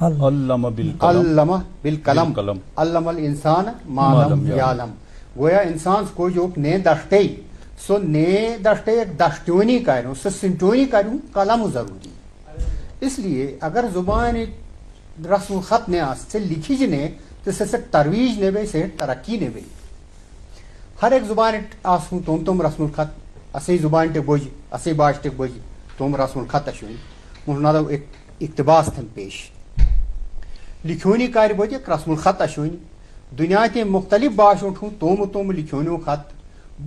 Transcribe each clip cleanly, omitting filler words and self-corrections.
علم بالقلم علم بالقلم بالقلم علم الانسان ما لم یعلم. گویا انسان کو جو نے دشتے سو نے دشتے ایک دشتونی کروں سو سنٹونی کروں قلم ضروری. اس لیے اگر زبان رسم الخط نے سے لکھی جنے تو سے ترویج نے بے سے ترقی نے بے. ہر ایک زبان آسوں تم رسم الخط اسی زبان ٹک بوجھ اسی باش ٹک بوجھ تم رسم الخط اشوئی مہنا ایک اقتباس تھم پیش لکھونی کار بوجھ رسم الخط اشوئی دنیا کے مختلف باشوں ٹھوں توم لکھونیوں خط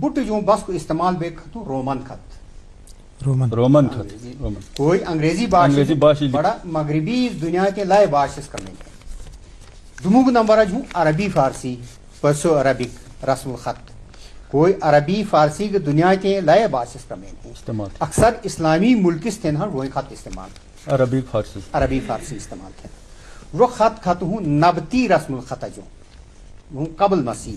بٹ جو بس کو استعمال بے خطوں رومن خط رومن خط کوئی انگریزی باش بڑا مغربی دنیا کے لائے باش اس کرنے دموگ نمبر ہوں عربی فارسی پرسو عربک رسم الخط کوئی عربی فارسی کے دنیا کے لائے باش اس کرنے اکثر اسلامی ملکس تھے نا روئی خط استعمال عربی فارسی استعمال تھے رو خط خط ہوں نبتی رسم الخط جو قبل مسیح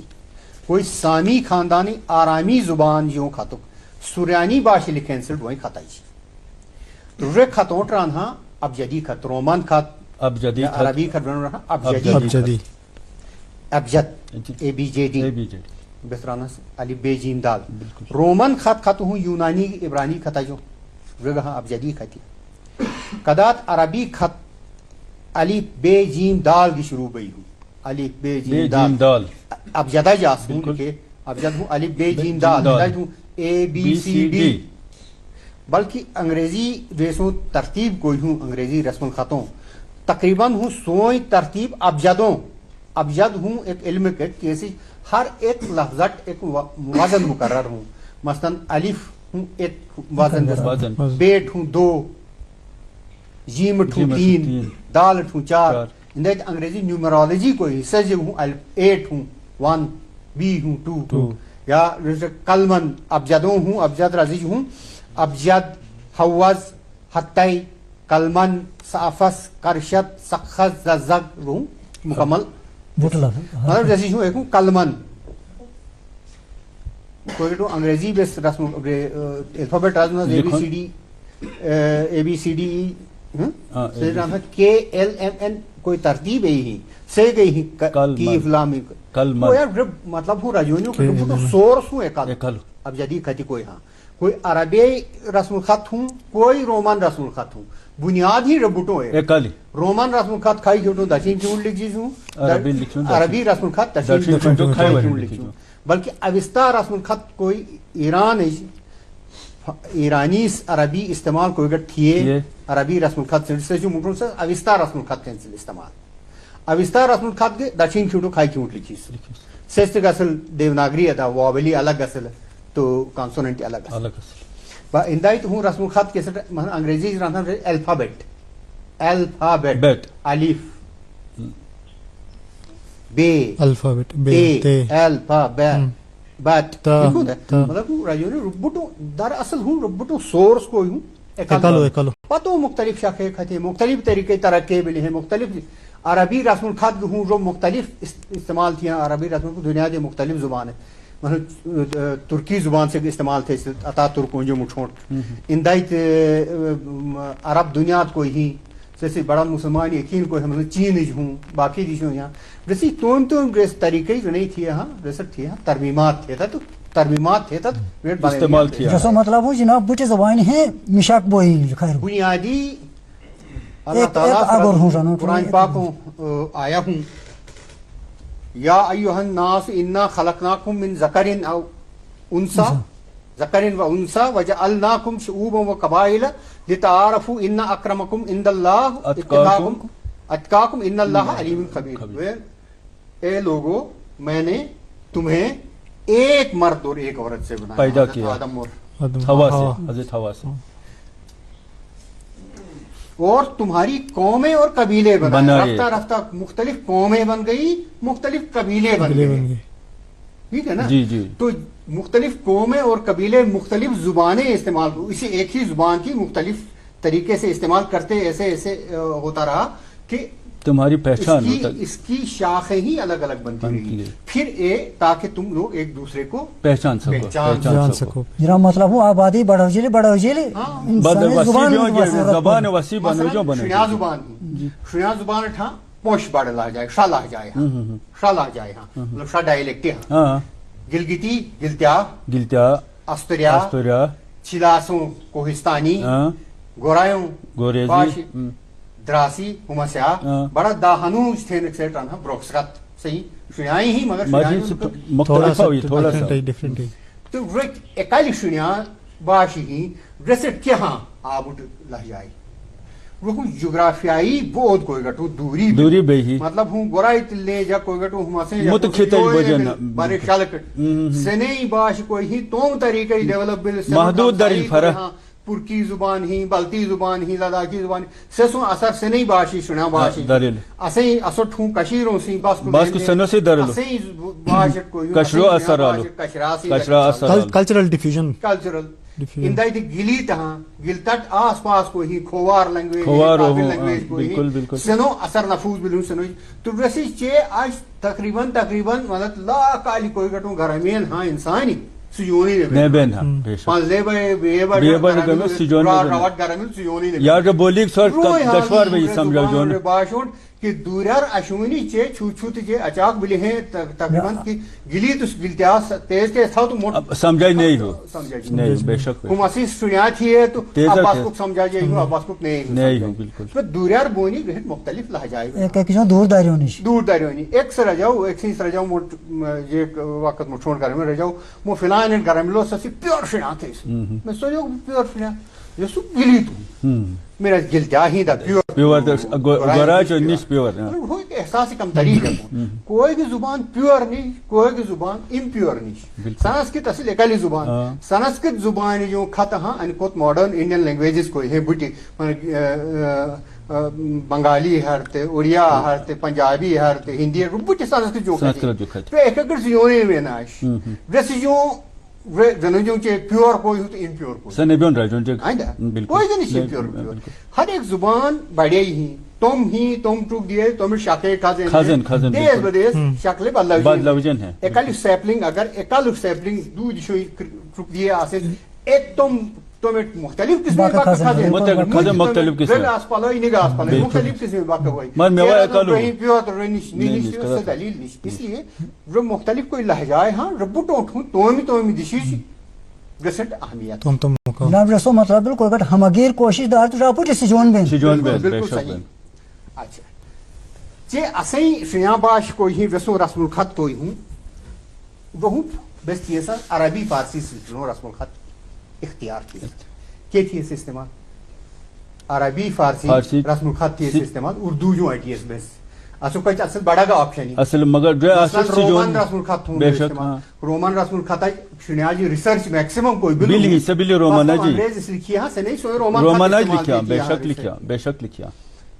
کوئی سامی خاندانی آرامی زبان جو خطک سریانی باش لکھن سے روئی خط رے خطوں رہا ابجدی خط رومن خط ابجدی عربی خط رہا ابجدی ابجد اے بی جے ڈی بسرانا علی بے جیم دال. رومن خط خط ہوں یونانی عبرانی خط جو رہا ابجدی خطی قدات عربی خط علی بے جیم دال کی شروع بئی ہوں علی بے جیم دال ابجدہ جاسون کے ابجد ہوں علی بے جیم دال ہوں اے بی سی ڈی. بلکہ انگریزی ویسوں ترتیب کوئی ہوں انگریزی رسم الخطوں تقریباً ہوں سوئی ترتیب ابجدوں ابجد ہوں ایک علم کے کیسی ہر ایک لفظت ایک وزن مقرر ہوں مثلاً الف ہوں ایک وزن بیٹ ہوں 2 جیم ٹھوں 3 دال ٹھوں 4 اندر انگریزی نیومرالوجی کوئی حصہ جو ہوں 8 ہوں 1 بی ہوں 2 یا کلمن ابجدوں ہوں ابجد رزیج ہوں ابجد حوض حتی کلمن صافس کرشت سخص ززگ ہوں مکمل مطلب جیسی ہوں ایک ہوں کلمن کوئی تو انگریزی بیس رسم الفابیٹ رازم اے بی سی ڈی کے ایل ایم این کوئی ترتیب ہی سے گئی ہی کی فلامی مطلب ہوں رجونیوں سورس ہوں ایکل اب جدی خطی کوئی ہاں کوئی عربی رسم الخط ہوں کوئی رومن رسم الخط ہوں بنیاد ہی ربوٹوں ہے رومن رسم الخط کھائی کیوں دشین کیوں لکھ جیز ہوں عربی رسم الخط دشین کیوں لکھ جیز بلکہ اوستا رسم الخط کوئی ایران ایرانی عربی استعمال کوئی اگر تھیے عربی رسم الخط سے جو مٹروں سے اوستا رسم الخط کینسل استعمال اوستا رسم الخط کے دشین کیوں کھائی کیوں لکھ جیز سیستک اصل دیوناگری ادا وابلی الگ اصل تو کانسوننٹ الگ با اندائیت ہوں رسم الخط کے ساتھ انگریزی رہنا الفابیٹ الف بے الفابیٹ بے الفا بات مطلب راجونی ربوٹو در اصل ہوں ربوٹو سورس کوئی ہوں ایکالو پتو مختلف شاخے خطے مختلف طریقے ترقی ملے ہیں مختلف عربی رسم الخط ہوں جو مختلف استعمال تھے عربی رسم دنیا کے مختلف زبان ہے مطلب ترکی زبان سے استعمال تھے عطا ترکوں جو مٹھوٹ اندائیت عرب دنیا کوئی ہی جیسے بڑا مسلمان یقین کوئی مطلب چین ہوں باقی دیشوں یہاں ویسے تو طریقے جو نہیں تھے ہاں ویسے تھے ترمیمات تھے تو ترمیمات تھے استعمال تھے جیسا مطلب ہو جناب بچے زبان ہیں مشاک بوئی بنیادی اللہ تعالیٰ قرآن پاک آیا ہوں یا ایوہ الناس انا خلقناکم من ذکرین او انسا ذکرین و انسا وجعلناکم شعوبا و قبائل لتعارفوا ان اکرمکم عند اللہ اتقاکم ان اللہ علیم خبیر. اے لوگو میں نے تمہیں ایک مرد اور ایک عورت سے بنایا پیدا کیا آدم اور ہوا سے حضرت ہوا سے اور تمہاری قومیں اور قبیلے بنائے رفتہ رفتہ مختلف قومیں بن گئی مختلف قبیلے بن گئے ٹھیک ہے نا جی تو مختلف قومیں اور قبیلے مختلف زبانیں استعمال اسی ایک ہی زبان کی مختلف طریقے سے استعمال کرتے ایسے ہوتا رہا کہ تمہاری پہچان اس کی شاخیں ہی الگ الگ بنتی رہی پھر تاکہ تم لوگ ایک دوسرے کو پہچان سکو میرا مطلب ہوں آبادی بڑھو جیلے زبان وسیع بنو جو بنے زبان شُنیا زبان ٹھا پوش بڑ لہجائے شاہ لہجائے شاہ لہجائے مطلب شاہ ڈائلیکٹ ہاں گلگتی گلتیا گلتیا استریا استوریا چلاسوں کوہستانی ہاں گورایوں گوریزی باش دراسی ہمسیا بڑا داہنوز تھے نکسیٹ رہا بروکسرت صحیح شنیائی ہی مگر مزید سے مختلف ہوئی تھوڑا سا ڈفرینٹ ہے. تو رک اکالی شنیا باشی ہی رسٹ کیا ہاں آبٹ لہجائی وہ جغرافیائی بود کوئی گٹو دوری بے ہی مطلب ہوں گورائی تلنے جا کوئی گٹو ہماسے متخطی وجن بارے شالکٹ سنئی باش کوئی ہی توم طریقے ڈیولپ بل محدود دریل فرق پرکی زبان ہی بلتی زبان ہی لداخی زبان سسوں اثر سنئی باشی شنیا باشی دریل اسیں اسو ٹھوں کشیروں سی بس کو سنو سے دریل اسیں باش کوئی کشرو اثر آلو کشرا اثر آلو کلچرل ڈیفیوژن کلچرل اندائی دی گلی تہاں گلتٹ آس پاس کو ہی کھوار لینگویج کھوار ہو لینگویج کو بالکل ہی بالکل سنو اثر نفوذ بلو سنو تو رسی چے آج تقریباً مطلب لا کالی کوئی گٹوں گرمین ہاں انسانی سیونی نے بین ہاں بے شک پانچ بے بڑ گمو سیجون راوٹ گرمین سیونی یار جو بولی سر دشوار بھئی سمجھا جون باشون کہ دورار اشونی چے چھو چھوت چے اچاک بلی ہیں تقریباً کی گلی تو گلتیاس تیز تیز تھا تو موٹ سمجھائی نہیں ہو سمجھائی نہیں بے شک ہم اسی سنیا تھی ہے تو عباس کو سمجھا جائے گا عباس کو نہیں ہو بالکل تو دورار بونی رہت مختلف لہجائے ایک کسی دور داریوں نش دور داریونی ایک سے رجاؤ ایک سے رجاؤ موٹ یہ وقت مو چھوڑ کر میں رجاؤ مو فلان ان گرم لو سسی پیور شنیا تھے میں سوچو پیور شنیا یہ سو گلی تو میرا گلتیا ہی دا پیور گوراج اور نش پیور وہ ایک احساس کم طریق ہے کوئی بھی زبان پیور نہیں کوئی بھی زبان امپیور نہیں سنسکرت اصل اکالی زبان سنسکرت زبان جو خط ہاں ان کو ماڈرن انڈین لینگویجز کوئی ہے بٹی بنگالی ہرتے اڑیا ہرتے پنجابی ہرتے ہندی بٹی سنسکرت جو خط تو ایک اگر زیونے میں ناش ویسے جو رنجوں کے پیور کوئی ہو تو امپیور کوئی سنبیون راجون جگ کوئی نہیں امپیور ہر ایک زبان بڑے ہی تم ٹوک دیے تم شکلیں خزن دیس بدیس شکلیں بدلوجن ہے اکالی سیپلنگ اگر اکالی سیپلنگ دودھ شوئی ٹوک دیے آسے ایک تم مختلف قسم خزن مختلف قسم آس پالوئی نگاہ آس پالوئی مختلف قسم باقی ہوئی من میوہ اکالو دلیل نہیں اس لیے وہ مختلف کوئی لہجائے ہاں ربو ٹوٹھوں تومی دشی گسٹ اہمیت جناب رسو مطلب کوئی گٹ ہمگیر کوشش دار تو راپو جس سجون بین بالکل صحیح اچھا چے اسیں شنیا باش کوئی ہی رسو رسم الخط کوئی ہوں وہ بس یہ سر عربی فارسی سلسلوں رسم الخط اختیار کیا کیا تھی اس استعمال عربی فارسی رسم الخط تھی اس استعمال اردو جو آئی ٹی ایس بیس اصل کوئی اصل بڑا گا آپشن ہی اصل مگر جو اصل رومن رسم الخط ہوں رومن رسم الخط شنیا جی ریسرچ میکسیمم کوئی بلی سبلی رومن جی انگریز اس لکھی ہاں سے نہیں سوئے رومن لکھیا بے شک لکھیا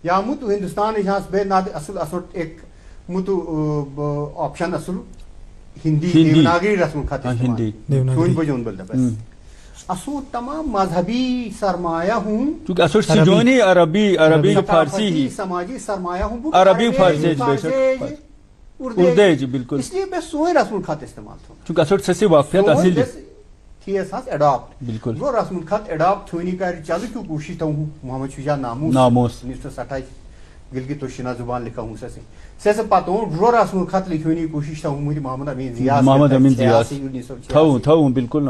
یا مت ہندوستان یہاں بے ناد اصل ایک مت آپشن اصل ہندی دیوناگری رسم الخط ہندی سوئی بجون بلدا بس اصل تمام مذہبی سرمایہ ہوں چونکہ اصل سجونی عربی فارسی ہی سماجی سرمایہ ہوں عربی فارسی بے شک اردو جی بالکل اس لیے بس سوئے رسم الخط استعمال تھا چونکہ اصل سسی واقعیت اصل تھی اساس اڈاپٹ بالکل وہ رسم الخط اڈاپٹ تھونی کر چل کیوں کوشش تو ہوں محمد شجاع ناموس 1927 گلگت و شنا زبان لکھا ہوں سے پتہ ہوں رو رسم الخط لکھونی کوشش تھا ہوں مجھے محمد امین زیاس تھا بالکل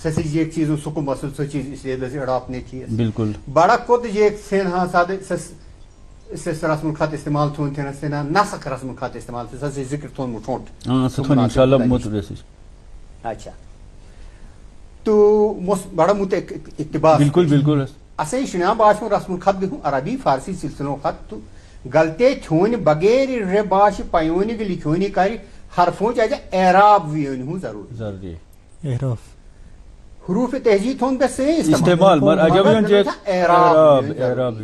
سے یہ ایک چیز سکم اصل سو چیز اس لیے بس اڈاپٹ نہیں تھی بالکل بڑا کت یہ سین ہاں سادے سے رسم الخط استعمال تھون تھے نا نسخ رسم الخط استعمال تھے سے ذکر تھون مٹھونٹ ہاں ستھون انشاءاللہ مترسی اچھا تو بڑا مت اقتباس بالکل اسے شنیا باش میں رسم الخط گہوں عربی فارسی سلسلوں خط تو غلطے چھون بغیر رے باش پیونی کے لکھونی کاری حرفوں چاہے اعراب ویون ہوں ضروری اعراف حروف تہجید تھون بس سے استعمال مر اجبیون جے اعراب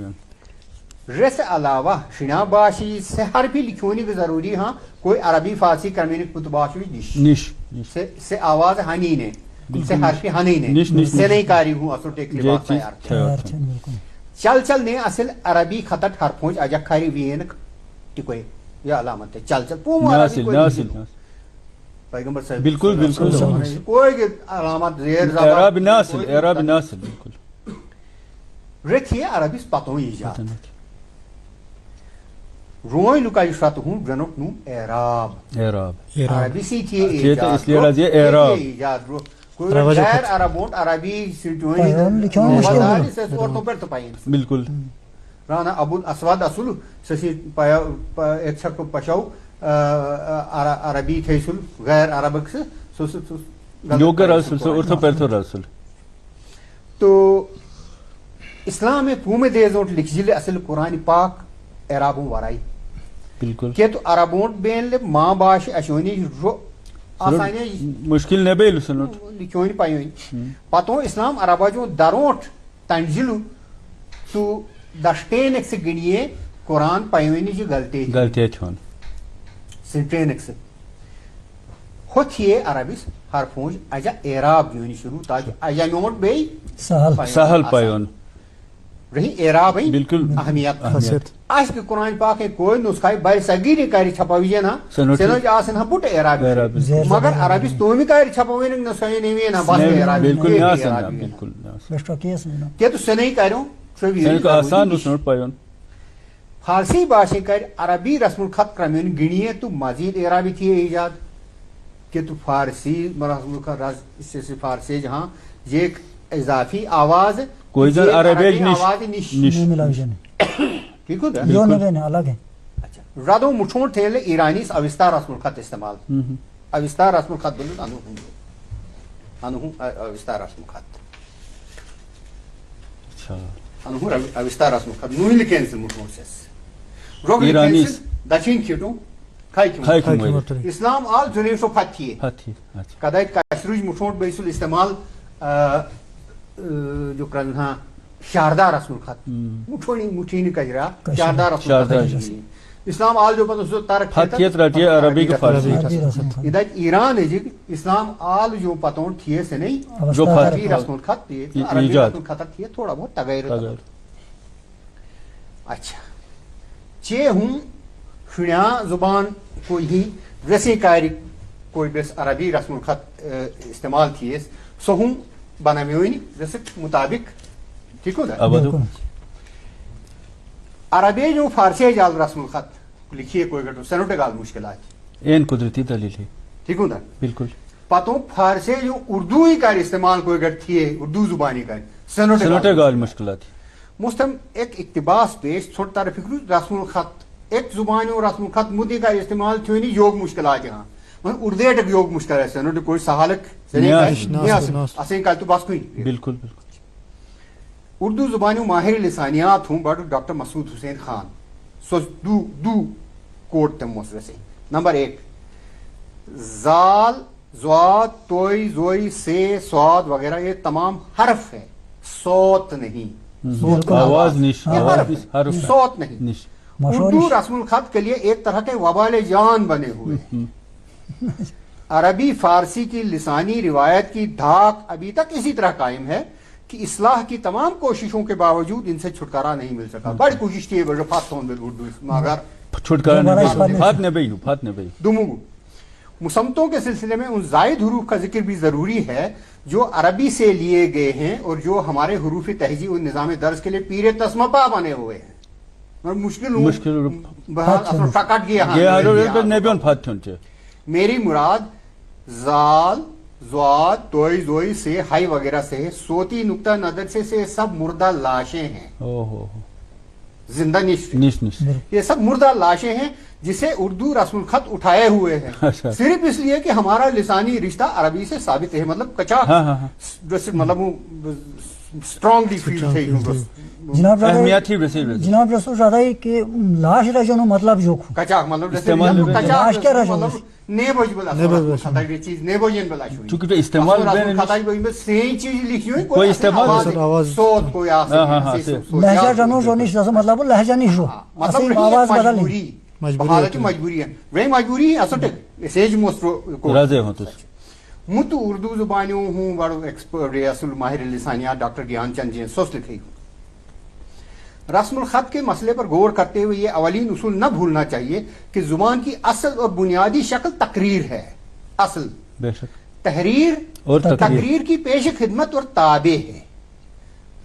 رس علاوہ شنیا باشی سے حرفی لکھونی بھی ضروری ہاں کوئی عربی فارسی کرمینک کتباشوی نش سے آواز ہنی نے سے حرفی ہنی نے سے نہیں کاری ہوں اصل ٹیک لباس تیار چل نے اصل عربی خطٹ حرفوں اجا کھاری وینک ٹکوئے یا علامت ہے چل پوم عربی کوئی پیغمبر صاحب بالکل کوئی علامت زیر اعراب ناصل بالکل رکھیے عربی پتوں ایجاد روئ لکائی شرط ہوں جنوک نو اعراب اعراب عربی سی تھی یہ تو اس لیے راضی اعراب ایجاد کوئی غیر عربونٹ عربی سے عورتوں پر تو پائیں بالکل رانا ابو الاسود اصل سسی ایک چھک پشاو عربی تھے سل غیر عربک سے یوگر رسول سے ارتھو پرتھو رسول تو اسلام پوم دیزوٹ لکھ جلے اصل قرآن پاک اعرابوں ورائی بالکل کہ تو عربونٹ بین لے ماں باش اشونی رو آسانی مشکل نبی لسنوٹ لکھوین پائیوین پتوں اسلام عربا جو دروٹ تنجلو تو دشٹین ایک سے گنیے قرآن پائیوینی جو غلطی چھون سنٹین ایک سے خود یہ عربیس ہر فونج اجا اعراب گیونی شروع تاکہ اجا نوٹ بے سہل پائیون رہی اعراب ہیں بالکل اہمیت آج کے قرآن پاک ہے کوئی نسخائی بھائی سگیری کاری چھپاویے نا سنوچ آسن ہم بوٹ اعراب مگر عربی ستومی کاری چھپاویے نا نسخائی نیوی نا بس اعراب بالکل نیاسن بالکل کیا تو سنئی کاروں سنئی کو آسان نسنوٹ پائیون فارسی باشی کاری عربی رسم الخط کرمین گنیے تو مزید اعرابی تھی ایجاد کہ تو فارسی رسم الخط اس سے فارسی جہاں یہ ایک اضافی آواز کوئی جن عربی نش ٹھیک ہوتا ہے جو نہ الگ ہے اچھا رادو مٹھون ٹھیلے ایرانی اوستا رسم الخط استعمال اوستا رسم الخط بولو انو اوستا رسم الخط اچھا انو اوستا رسم الخط نوی لکھنس مٹھون سیس روگ لکھنس دچین کھیٹو کھائی کھیٹو اسلام آل جنیشو فتھی کدائی کشروج مٹھون بیسل استعمال جو کرنا شاردہ رسم الخط مٹھونی مٹھینی کجرا شاردہ رسم الخط اسلام آل جو پتہ تارک فتحیت رٹیے عربی کا فارسی ادھر ایران ہے جی اسلام آل جو پتوں تھیے سے نہیں جو عربی رسم الخط تھیے عربی رسم الخط تھیے تھوڑا بہت تغیر اچھا چے ہوں شنیا زبان کوئی ہی رسی کاری کوئی بس عربی رسم الخط استعمال تھیے سو ہوں بنامیوینی جیسے مطابق ٹھیک ہوتا ہے عربی جو فارسی جال رسم الخط لکھیے کوئی گھٹو سنوٹے گال مشکلات این قدرتی دلیل ہے ٹھیک ہوتا بالکل پتوں فارسی جو اردو ہی کا استعمال کوئی گھٹ تھیے اردو زبانی کا سنوٹے گال مشکلات مستم ایک اقتباس پیش چھوٹ تار فکر رسم الخط ایک زبانی اور رسم الخط مدی کا استعمال تھیونی یوگ مشکلات یہاں اردو ایک یوگ مشکل ہے سنوٹے کوئی سہالک اسیں کال تو بس کوئی بالکل بالکل اردو زبانی ماہر لسانیات ہوں بڑھ ڈاکٹر مسعود حسین خان سو دو کوٹ تم موسوے سے نمبر 1 زال زواد توئی زوئی سے سواد وغیرہ یہ تمام حرف ہے صوت نہیں آواز صوت نہیں اردو رسم الخط کے لیے ایک طرح کے وبال جان بنے ہوئے عربی فارسی کی لسانی روایت کی دھاک ابھی تک اسی طرح قائم ہے کہ اصلاح کی تمام کوششوں کے باوجود ان سے چھٹکارا نہیں مل سکا بڑی کوشش کی ہے اردو مگر چھٹکارا نہیں دموگو مسمتوں کے سلسلے میں ان زائد حروف کا ذکر بھی ضروری ہے جو عربی سے لیے گئے ہیں اور جو ہمارے حروف تہذیب اور نظام درس کے لیے پیر تسمپا بنے ہوئے ہیں مشکل میری مراد زال زواد توئی زوئی سے ہائی وغیرہ سے صوتی نقطہ نظر سے سب مردہ لاشیں ہیں زندہ نش یہ سب مردہ لاشیں ہیں جسے اردو رسم الخط اٹھائے ہوئے ہیں صرف اس لیے کہ ہمارا لسانی رشتہ عربی سے ثابت ہے مطلب کچا مطلب اسٹرانگلی فیل تھے جناب رسول رضائی کہ لاش رجنو مطلب جو کچا مطلب لاش کیا رجنو نیبوج بلا خطائی چیز نیبوجین بلا شوئی چونکہ استعمال خطائی میں سین چیز لکھی ہوئی کوئی استعمال صوت کوئی لہجہ جنو جو نہیں شدہ مطلب لہجہ نہیں جو مطلب آواز بدل نہیں حالت مجبوری ہے وہی مجبوری ہے اصل سیج موسٹرو راضی ہوں تو متو اردو زبانیوں ہوں بڑو ایکسپرٹ ریاصل ماہر لسانیات ڈاکٹر گیان چند جی سوچ لکھی ہوں رسم الخط کے مسئلے پر غور کرتے ہوئے یہ اولین اصول نہ بھولنا چاہیے کہ زبان کی اصل اور بنیادی شکل تقریر ہے اصل بے شک تحریر اور تقریر کی پیش خدمت اور تابع ہے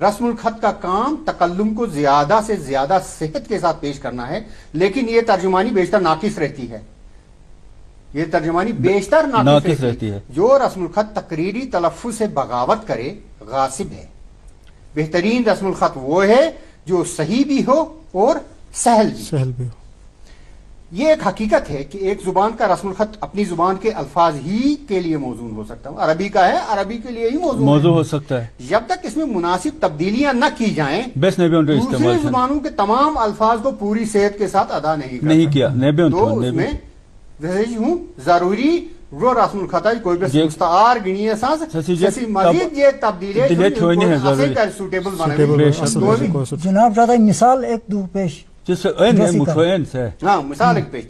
رسم الخط کا کام تکلم کو زیادہ سے زیادہ صحت کے ساتھ پیش کرنا ہے، لیکن یہ ترجمانی بیشتر ناقص رہتی ہے، یہ ترجمانی بیشتر ناقص رہتی ہے۔ جو رسم الخط تقریری تلفظ سے بغاوت کرے غاصب ہے۔ بہترین رسم الخط وہ ہے جو صحیح بھی ہو اور سہل بھی ہو۔ یہ ایک حقیقت ہے کہ ایک زبان کا رسم الخط اپنی زبان کے الفاظ ہی کے لیے موزون ہو سکتا ہے، عربی کا ہے عربی کے لیے ہی موزون ہو سکتا ہے، جب تک اس میں مناسب تبدیلیاں نہ کی جائیں دوسری زبانوں کے تمام الفاظ کو پوری صحت کے ساتھ ادا نہیں کیا تو اس میں ضروری وہ رسم الخط ہے کوئی بھی مستعار گنی اساس سسی مزید یہ تبدیلی سوٹیبل بنائے۔ جناب زیادہ مثال ایک دو پیش مثال ایک پیش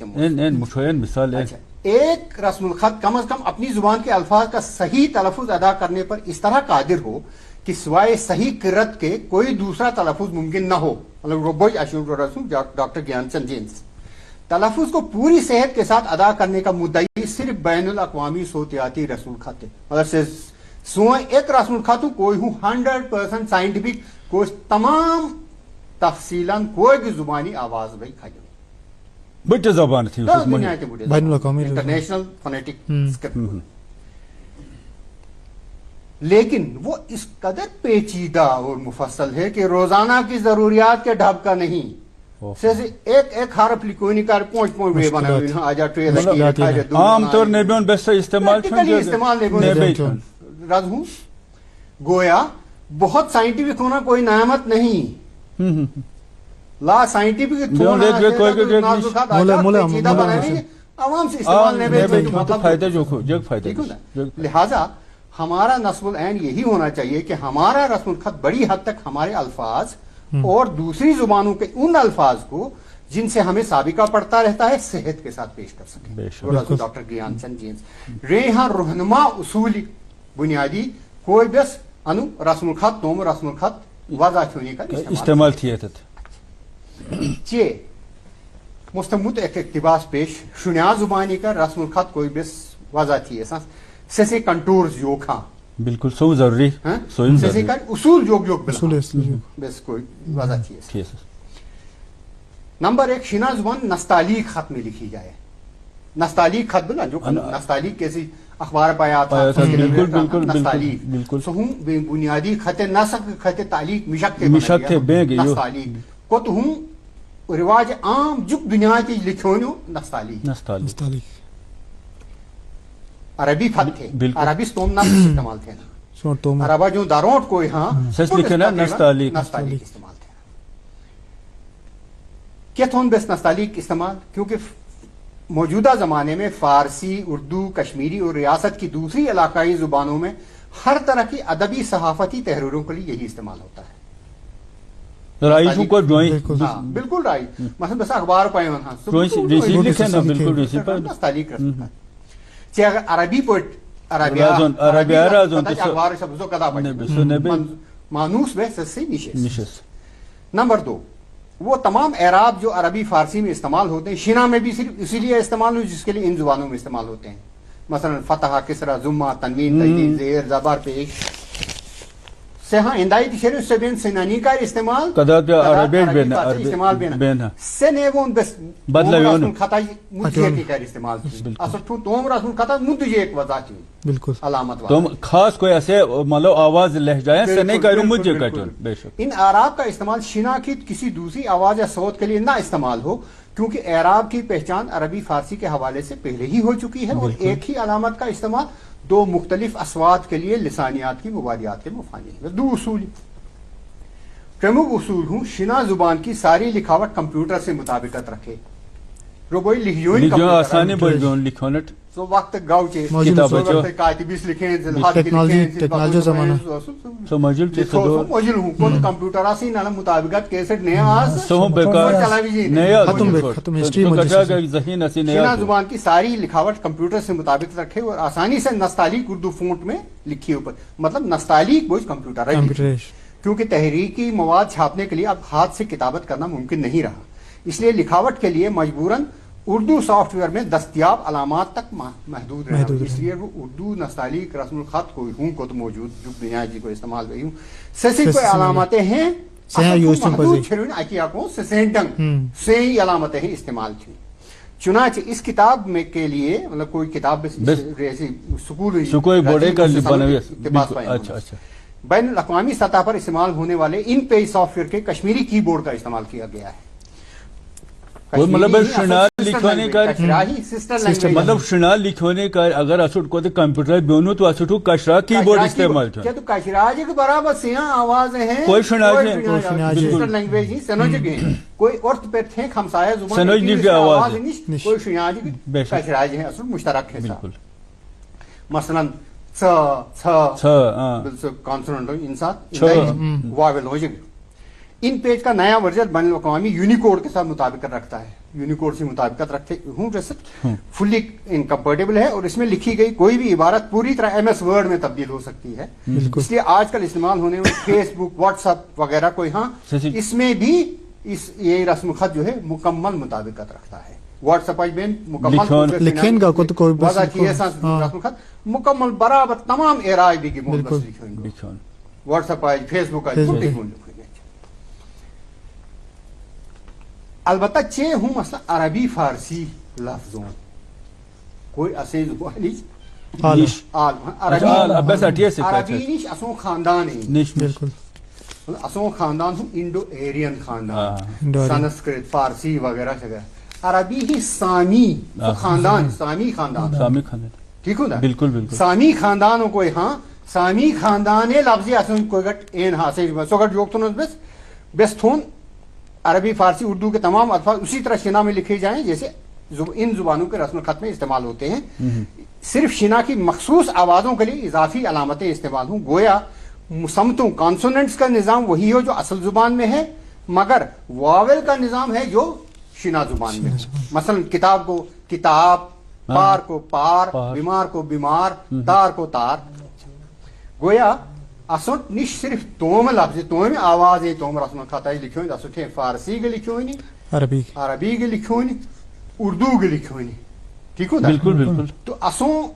مثال ایک رسم الخط کم از کم اپنی زبان کے الفاظ کا صحیح تلفظ ادا کرنے پر اس طرح قادر ہو کہ سوائے صحیح قرت کے کوئی دوسرا تلفظ ممکن نہ ہو۔ ڈاکٹر گیان چند جینس تلفظ کو پوری صحت کے ساتھ ادا کرنے کا مدعی صرف بین الاقوامی صوتیاتی رسم الخط ہے، مگر سوئیں ایک رسم الخط کوئی ہوں 100% سائنٹیفک کوئی تمام تفصیلاً کوئی بھی زبانی آواز بھائی کھائی بچے زبان تھی بین الاقوامی انٹرنیشنل فونیٹک اسکرپٹ، لیکن وہ اس قدر پیچیدہ اور مفصل ہے کہ روزانہ کی ضروریات کے ڈھب کا نہیں۔ ایک حرف کوئی نہیں کر پونچ وے بنا آجا ٹریل عام طور نیبیون بیسٹ استعمال رض ہوں گویا بہت سائنٹیفک ہونا کوئی نعمت نہیں، لا سائنٹیفک لہذا ہمارا نصب العین یہی ہونا چاہیے کہ ہمارا رسم الخط بڑی حد تک ہمارے الفاظ اور دوسری زبانوں کے ان الفاظ کو جن سے ہمیں سابقہ پڑتا رہتا ہے صحت کے ساتھ پیش کر سکے۔ ڈاکٹر گیان چند جینس ریہاں رہنما اصول بنیادی کوئی بس انو رسم الخط نوم رسم الخط وضع چھونے کا استعمال کیا تھا چے مستمت ایک اقتباس پیش شنیا زبانی کا رسم الخط کوئی بس وضع تھی سیسے کنٹورز یوک ہاں بالکل سو ضروری سیسے کا اصول جوگ بس کوئی وضع تھی۔ نمبر ایک شنا زبان نستعلیق خط میں لکھی جائے، نستعلیق خط بنا جو نستعلیق کیسی اخبار پایا تھا نستعلیق سہوں بنیادی خط نسق خط تعلیق مشق نستعلیق کو تو ہوں رواج عام جب دنیا کی لکھونیو نستعلیق عربی خط تھے، عربی ستوم نفس استعمال تھے نا، عربہ جو دارونٹ کوئی ہاں نستعلیق استعمال تھے۔ کیا تھون بس نستعلیق استعمال؟ کیونکہ موجودہ زمانے میں فارسی، اردو، کشمیری اور ریاست کی دوسری علاقائی زبانوں میں ہر طرح کی ادبی صحافتی تحریروں کے لیے یہی استعمال ہوتا ہے۔ بالکل رائی مثلا بس اخبار پائے نستعلیق رسم چاہے عربی مانوس نمبر دو وہ تمام اعراب جو عربی فارسی میں استعمال ہوتے ہیں شنا میں بھی صرف اسی لیے استعمال ہو جس کے لیے ان زبانوں میں استعمال ہوتے ہیں، مثلا فتح، کسرا، ضمہ، تنوین، تجدید، زیر، زبر پیش سے ہاں اندائی تشریح اس سے بین سنانی کا استعمال استعمال بینا سے نیوون بس بدلہ خطائی مجھے کا استعمال اصل توم رسم خطا مدجے ایک وضع تھی بالکل علامت تو خاص کوئی ایسے مطلب آواز لہجہ سے نہیں کروں مجھے کٹن بے شک ان اعراب کا استعمال شنا کی کسی دوسری آواز یا صوت کے لیے نہ استعمال ہو، کیونکہ اعراب کی پہچان عربی فارسی کے حوالے سے پہلے ہی ہو چکی ہے اور ایک ہی علامت کا استعمال دو مختلف اصوات کے لیے لسانیات کی مبادیات کے مفانی ہے۔ دو اصول پرمکھ اصول ہوں شنا زبان کی ساری لکھاوٹ کمپیوٹر سے مطابقت رکھے روبوئی لکھیون آسانی بولون لکھونٹ سو وقت گاؤ چے کاتبیس لکھیں ٹیکنالوجی زمانہ سو مجل چے سو مجل ہوں کون کمپیوٹر آسی نالا مطابقت کیسٹ نیا آس سو بیکار نیا ختم ہسٹری ذہین اسی شنا نیا زبان کی ساری لکھاوٹ کمپیوٹر سے مطابقت رکھے اور آسانی سے نستعلیق اردو فونٹ میں لکھی اوپر مطلب نستعلیق بوجھ کمپیوٹر ہے کیونکہ تحریکی مواد چھاپنے کے لیے اب ہاتھ سے کتابت کرنا ممکن نہیں رہا، اس لیے لکھاوٹ کے لیے مجبوراً اردو سافٹ ویئر میں دستیاب علامات تک محدود رہنا، اس لیے وہ اردو نستعلیق رسم الخط کوئی ہوں کو تو موجود جو دنیا جی کو استعمال رہی ہوں سسی کوئی علامتیں ہیں محدود چھرین اکیا کو سسینٹنگ سے ہی علامتیں ہیں استعمال تھیں. چنانچہ اس کتاب میں کے لیے مطلب کوئی کتاب بین الاقوامی سطح پر استعمال ہونے والے ان پیج سافٹ ویئر کے کشمیری کی بورڈ کا استعمال کیا گیا ہے. مطلب لکھنے کا مطلب شنا لکھنے کا اگر اسٹ کو کمپیوٹر بونو تو اسٹو کشرا کی بورڈ استعمال کیا تو کشراج کے برابر سیاں آواز ہیں کوئی شنا لینگویج ہی سنوج کے کوئی ارت پہ تھے ہمسایہ زبان سنوج نہیں آواز نہیں کوئی شناج کشراج ہیں اصل مشترک ہے. بالکل مثلا کانسوننٹ انسان واول ہو جائے. ان پیج کا نیا ورژن بین الاقوامی یونیکوڈ کے ساتھ مطابقت رکھتا ہے، یونیکوڈ سے مطابقت رکھتے ہوں جیسے فلی انکمپیٹیبل ہے اور اس میں لکھی گئی کوئی بھی عبارت پوری طرح ایم ایس ورڈ میں تبدیل ہو سکتی ہے. اس لیے آج کل استعمال ہونے میں فیس بک واٹس ایپ وغیرہ کوئی اس میں بھی یہ رسم الخط جو ہے مکمل مطابقت رکھتا ہے. واٹس ایپ میں مکمل رسم الخط مکمل برابر تمام اعراج بھی واٹس ایپ فیس بک البتہ چے ہوں مثلا عربی فارسی لفظوں کوئی ایسے زبانی عربی نیش اسوں خاندان اسوں خاندان ہوں انڈو ایرین خاندان سنسکرت فارسی وغیرہ عربی ہی سامی خاندان سامی خاندان ٹھیک ہو نا بالکل بالکل سامی خاندان کوئی سامی خاندان لفظی اسوں کوئی گٹ این حاصل سو گٹ جوک تو بس تھون عربی فارسی اردو کے تمام الفاظ اسی طرح شنا میں لکھے جائیں جیسے ان زبانوں کے رسم الخط میں استعمال ہوتے ہیں. صرف شنا کی مخصوص آوازوں کے لیے اضافی علامتیں استعمال ہوں. گویا سمتوں کانسوننٹس کا نظام وہی ہو جو اصل زبان میں ہے مگر واول کا نظام ہے جو شنا زبان میں ہے. مثلا کتاب کو کتاب، پار کو پار، بیمار کو بیمار، تار کو تار. گویا اسٹ نش صرف توم لفظ توم آواز توم رسم الخط لکھو اسٹ فارسی کے لکھو عربی کے لکھو اردو کے لکھو ٹھیک ہو بالکل بالکل. تو اسوں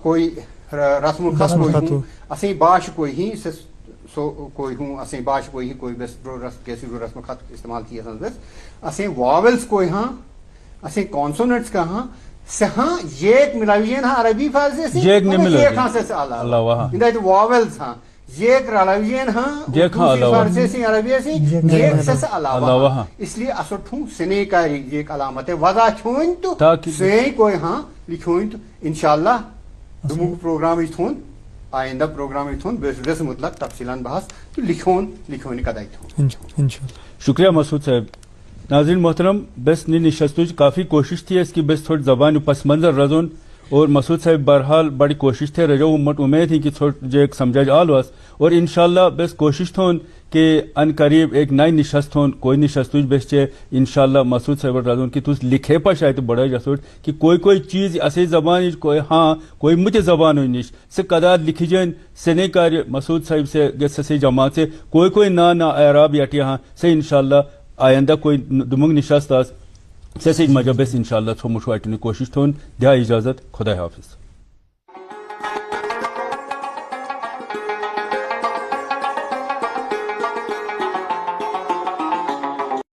کوئی رسم الخط کوئی ہوں اسیں باش کوئی ہی کوئی ہوں اسیں باش کوئی ہی کوئی بس کیسی رسم الخط استعمال کی اسیں واولس کوئی اسیں کانسوننٹس کا سہاں یک ملاویین عربی فارسی سے یک نے ملا سے اللہ اندر واولس یک رلاویین یک فارسی سے عربی سے یک سے علاوہ اس لیے اسٹھوں سنے کا ایک علامت ہے وضع چھوئن تو سے کوئی لکھوئن تو انشاءاللہ دمو پروگرام تھون آئندہ پروگرام تھون بس مطلق تفصیلاً بحث تو لکھون کا دائتھون انشاءاللہ. شکریہ مسعود صاحب. ناظرین محترم بس نی نشستوچ کافی کوشش تھی اس کی بس تھوڑی زبان پس منظر رزون اور مسعود صاحب بہرحال بڑی کوشش تھے رجو مٹ امید ہی کہ جو ایک سمجھا آل واس اور انشاءاللہ بس کوشش تھون کہ ان قریب ایک نئی نشست ہون کوئی نشستوچ بس چے انشاءاللہ مسعود صاحب رزون کہ تس لکھے پا شاید بڑا جسوٹ کہ کوئی چیز اسی زبان کوئی کوئی مجھے زبان ہوئی نش سے قداد لکھی جائیں سے نہیں کار مسعود صاحب سے گس سے جماعت سے کوئی نا اعراب یٹی سے انشاءاللہ آئندہ کوئی دمنگ نشست آس سے مجبس انشاءاللہ تھو مشو اٹنی کوشش تھون دیا اجازت خدا حافظ.